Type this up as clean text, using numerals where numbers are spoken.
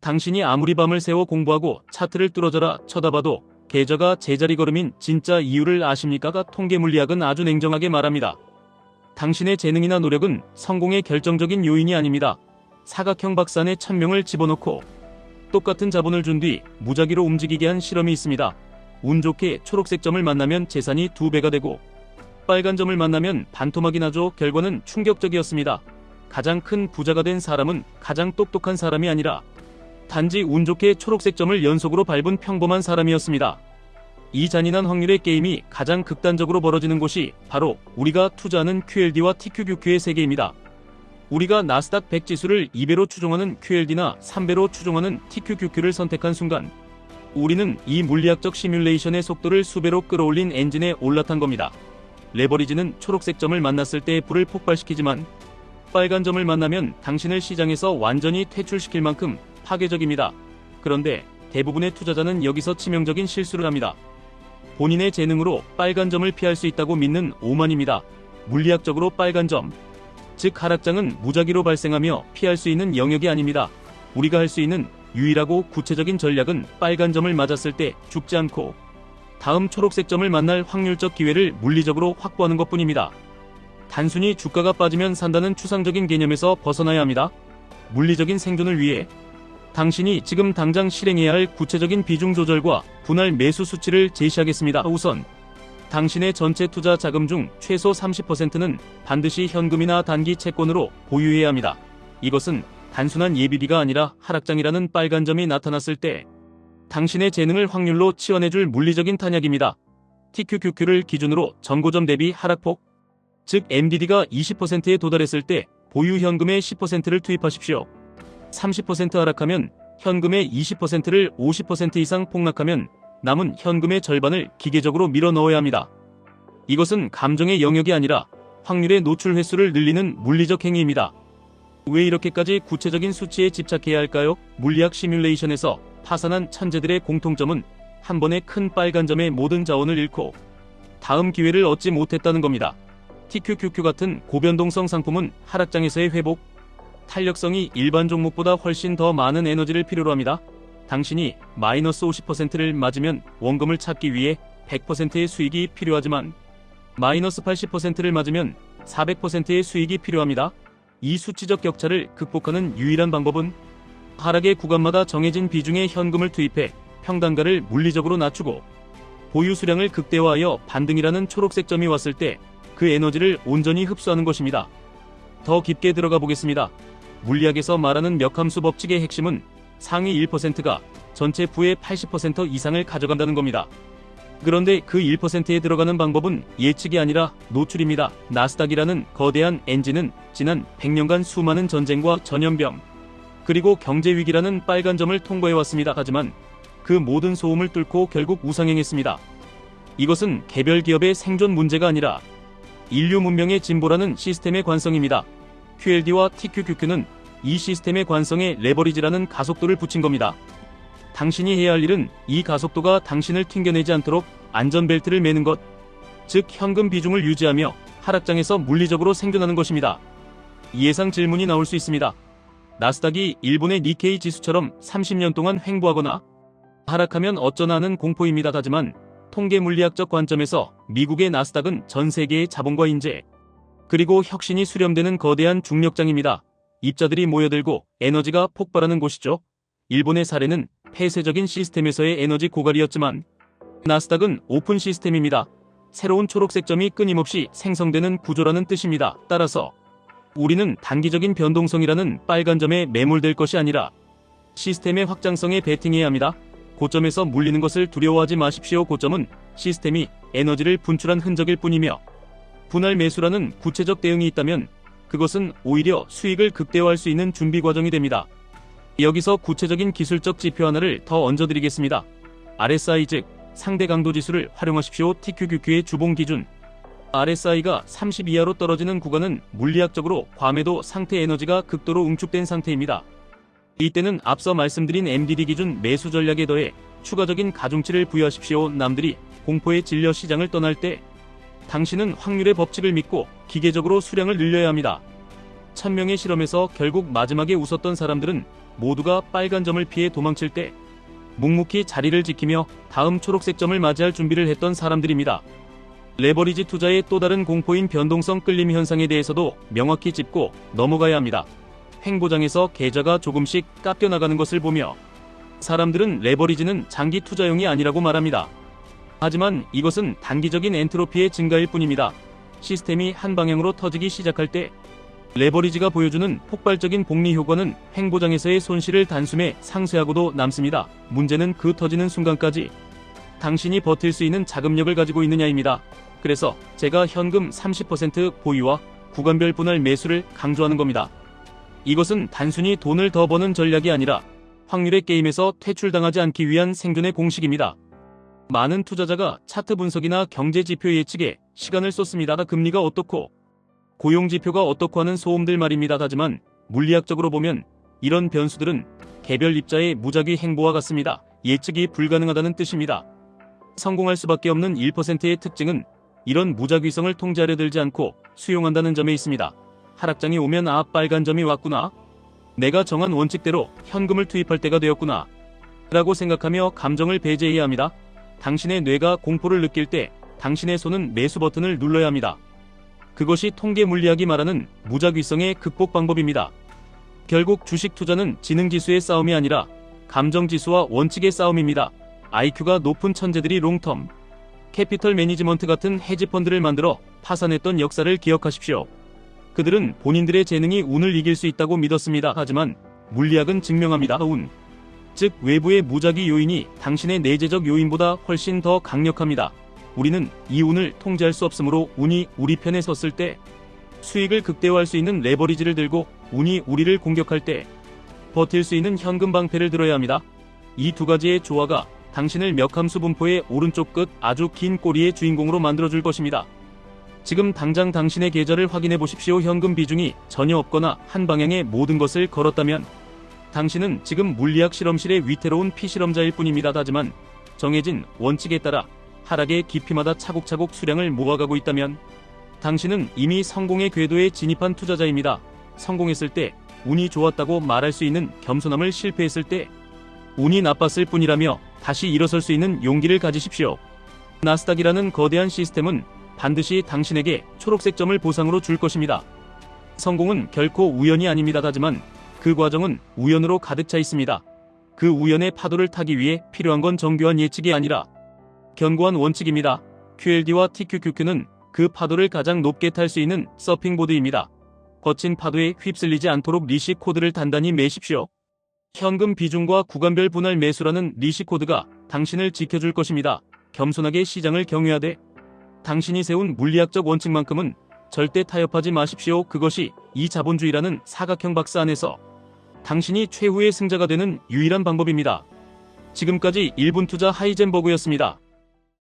당신이 아무리 밤을 새워 공부하고 차트를 뚫어져라 쳐다봐도 계좌가 제자리 걸음인 진짜 이유를 아십니까가 통계물리학은 아주 냉정하게 말합니다. 당신의 재능이나 노력은 성공의 결정적인 요인이 아닙니다. 사각형 박스 안에 1000명을 집어넣고 똑같은 자본을 준 뒤 무작위로 움직이게 한 실험이 있습니다. 운 좋게 초록색 점을 만나면 재산이 2배가 되고 빨간 점을 만나면 반토막이 나죠. 결과는 충격적이었습니다. 가장 큰 부자가 된 사람은 가장 똑똑한 사람이 아니라 단지 운 좋게 초록색 점을 연속으로 밟은 평범한 사람이었습니다. 이 잔인한 확률의 게임이 가장 극단적으로 벌어지는 곳이 바로 우리가 투자하는 QLD와 TQQQ의 세계입니다. 우리가 나스닥 100 지수를 2배로 추종하는 QLD나 3배로 추종하는 TQQQ를 선택한 순간 우리는 이 물리학적 시뮬레이션의 속도를 수배로 끌어올린 엔진에 올라탄 겁니다. 레버리지는 초록색 점을 만났을 때 불을 폭발시키지만 빨간 점을 만나면 당신을 시장에서 완전히 퇴출시킬 만큼 파괴적입니다. 그런데 대부분의 투자자는 여기서 치명적인 실수를 합니다. 본인의 재능으로 빨간 점을 피할 수 있다고 믿는 오만입니다. 물리학적으로 빨간 점, 즉 하락장은 무작위로 발생하며 피할 수 있는 영역이 아닙니다. 우리가 할 수 있는 유일하고 구체적인 전략은 빨간 점을 맞았을 때 죽지 않고 다음 초록색 점을 만날 확률적 기회를 물리적으로 확보하는 것뿐입니다. 단순히 주가가 빠지면 산다는 추상적인 개념에서 벗어나야 합니다. 물리적인 생존을 위해 당신이 지금 당장 실행해야 할 구체적인 비중 조절과 분할 매수 수치를 제시하겠습니다. 우선 당신의 전체 투자 자금 중 최소 30%는 반드시 현금이나 단기 채권으로 보유해야 합니다. 이것은 단순한 예비비가 아니라 하락장이라는 빨간 점이 나타났을 때 당신의 재능을 확률로 치환해줄 물리적인 탄약입니다. TQQQ를 기준으로 전고점 대비 하락폭, 즉 MDD가 20%에 도달했을 때 보유 현금의 10%를 투입하십시오. 30% 하락하면 현금의 20%를 50% 이상 폭락하면 남은 현금의 절반을 기계적으로 밀어 넣어야 합니다. 이것은 감정의 영역이 아니라 확률의 노출 횟수를 늘리는 물리적 행위입니다. 왜 이렇게까지 구체적인 수치에 집착해야 할까요? 물리학 시뮬레이션에서 파산한 천재들의 공통점은 한 번에 큰 빨간 점의 모든 자원을 잃고 다음 기회를 얻지 못했다는 겁니다. TQQQ 같은 고변동성 상품은 하락장에서의 회복, 탄력성이 일반 종목보다 훨씬 더 많은 에너지를 필요로 합니다. 당신이 마이너스 50%를 맞으면 원금을 찾기 위해 100%의 수익이 필요하지만 마이너스 80%를 맞으면 400%의 수익이 필요합니다. 이 수치적 격차를 극복하는 유일한 방법은 하락의 구간마다 정해진 비중의 현금을 투입해 평단가를 물리적으로 낮추고 보유 수량을 극대화하여 반등이라는 초록색 점이 왔을 때 그 에너지를 온전히 흡수하는 것입니다. 더 깊게 들어가 보겠습니다. 물리학에서 말하는 역함수 법칙의 핵심은 상위 1%가 전체 부의 80% 이상을 가져간다는 겁니다. 그런데 그 1%에 들어가는 방법은 예측이 아니라 노출입니다. 나스닥이라는 거대한 엔진은 지난 100년간 수많은 전쟁과 전염병, 그리고 경제위기라는 빨간 점을 통과해왔습니다. 하지만 그 모든 소음을 뚫고 결국 우상행했습니다. 이것은 개별 기업의 생존 문제가 아니라 인류 문명의 진보라는 시스템의 관성입니다. QLD와 TQQQ는 이 시스템의 관성에 레버리지라는 가속도를 붙인 겁니다. 당신이 해야 할 일은 이 가속도가 당신을 튕겨내지 않도록 안전벨트를 매는 것, 즉 현금 비중을 유지하며 하락장에서 물리적으로 생존하는 것입니다. 예상 질문이 나올 수 있습니다. 나스닥이 일본의 니케이 지수처럼 30년 동안 횡보하거나 하락하면 어쩌나 하는 공포입니다. 하지만 통계 물리학적 관점에서 미국의 나스닥은 전 세계의 자본과 인재, 그리고 혁신이 수렴되는 거대한 중력장입니다. 입자들이 모여들고 에너지가 폭발하는 곳이죠. 일본의 사례는 폐쇄적인 시스템에서의 에너지 고갈이었지만 나스닥은 오픈 시스템입니다. 새로운 초록색 점이 끊임없이 생성되는 구조라는 뜻입니다. 따라서 우리는 단기적인 변동성이라는 빨간 점에 매몰될 것이 아니라 시스템의 확장성에 베팅해야 합니다. 고점에서 물리는 것을 두려워하지 마십시오. 고점은 시스템이 에너지를 분출한 흔적일 뿐이며 분할 매수라는 구체적 대응이 있다면 그것은 오히려 수익을 극대화할 수 있는 준비 과정이 됩니다. 여기서 구체적인 기술적 지표 하나를 더 얹어드리겠습니다. RSI 즉 상대 강도 지수를 활용하십시오. TQQQ의 주봉 기준 RSI가 30 이하로 떨어지는 구간은 물리학적으로 과매도 상태 에너지가 극도로 응축된 상태입니다. 이때는 앞서 말씀드린 MDD 기준 매수 전략에 더해 추가적인 가중치를 부여하십시오. 남들이 공포에 질려 시장을 떠날 때 당신은 확률의 법칙을 믿고 기계적으로 수량을 늘려야 합니다. 1000명의 실험에서 결국 마지막에 웃었던 사람들은 모두가 빨간 점을 피해 도망칠 때 묵묵히 자리를 지키며 다음 초록색 점을 맞이할 준비를 했던 사람들입니다. 레버리지 투자의 또 다른 공포인 변동성 끌림 현상에 대해서도 명확히 짚고 넘어가야 합니다. 횡보장에서 계좌가 조금씩 깎여나가는 것을 보며 사람들은 레버리지는 장기 투자용이 아니라고 말합니다. 하지만 이것은 단기적인 엔트로피의 증가일 뿐입니다. 시스템이 한 방향으로 터지기 시작할 때 레버리지가 보여주는 폭발적인 복리 효과는 횡보장에서의 손실을 단숨에 상쇄하고도 남습니다. 문제는 그 터지는 순간까지 당신이 버틸 수 있는 자금력을 가지고 있느냐입니다. 그래서 제가 현금 30% 보유와 구간별 분할 매수를 강조하는 겁니다. 이것은 단순히 돈을 더 버는 전략이 아니라 확률의 게임에서 퇴출당하지 않기 위한 생존의 공식입니다. 많은 투자자가 차트 분석이나 경제 지표 예측에 시간을 쏟습니다. 금리가 어떻고 고용 지표가 어떻고 하는 소음들 말입니다. 하지만 물리학적으로 보면 이런 변수들은 개별 입자의 무작위 행보와 같습니다. 예측이 불가능하다는 뜻입니다. 성공할 수밖에 없는 1%의 특징은 이런 무작위성을 통제하려 들지 않고 수용한다는 점에 있습니다. 하락장이 오면 아, 빨간 점이 왔구나. 내가 정한 원칙대로 현금을 투입할 때가 되었구나. 라고 생각하며 감정을 배제해야 합니다. 당신의 뇌가 공포를 느낄 때 당신의 손은 매수 버튼을 눌러야 합니다. 그것이 통계 물리학이 말하는 무작위성의 극복 방법입니다. 결국 주식 투자는 지능지수의 싸움이 아니라 감정지수와 원칙의 싸움입니다. IQ가 높은 천재들이 롱텀 캐피털 매니지먼트 같은 헤지펀드를 만들어 파산했던 역사를 기억하십시오. 그들은 본인들의 재능이 운을 이길 수 있다고 믿었습니다. 하지만 물리학은 증명합니다. 운, 즉 외부의 무작위 요인이 당신의 내재적 요인보다 훨씬 더 강력합니다. 우리는 이 운을 통제할 수 없으므로 운이 우리 편에 섰을 때 수익을 극대화할 수 있는 레버리지를 들고 운이 우리를 공격할 때 버틸 수 있는 현금 방패를 들어야 합니다. 이 두 가지의 조화가 당신을 역함수 분포의 오른쪽 끝 아주 긴 꼬리의 주인공으로 만들어줄 것입니다. 지금 당장 당신의 계좌를 확인해 보십시오. 현금 비중이 전혀 없거나 한 방향에 모든 것을 걸었다면 당신은 지금 물리학 실험실의 위태로운 피실험자일 뿐입니다. 하지만 정해진 원칙에 따라 하락의 깊이마다 차곡차곡 수량을 모아가고 있다면 당신은 이미 성공의 궤도에 진입한 투자자입니다. 성공했을 때 운이 좋았다고 말할 수 있는 겸손함을, 실패했을 때 운이 나빴을 뿐이라며 다시 일어설 수 있는 용기를 가지십시오. 나스닥이라는 거대한 시스템은 반드시 당신에게 초록색 점을 보상으로 줄 것입니다. 성공은 결코 우연이 아닙니다. 하지만 그 과정은 우연으로 가득 차 있습니다. 그 우연의 파도를 타기 위해 필요한 건 정교한 예측이 아니라 견고한 원칙입니다. QLD와 TQQQ는 그 파도를 가장 높게 탈 수 있는 서핑보드입니다. 거친 파도에 휩쓸리지 않도록 리시 코드를 단단히 매십시오. 현금 비중과 구간별 분할 매수라는 리시 코드가 당신을 지켜줄 것입니다. 겸손하게 시장을 경외하되 당신이 세운 물리학적 원칙만큼은 절대 타협하지 마십시오. 그것이 이 자본주의라는 사각형 박스 안에서 당신이 최후의 승자가 되는 유일한 방법입니다. 지금까지 1분 투자 하이젠버그였습니다.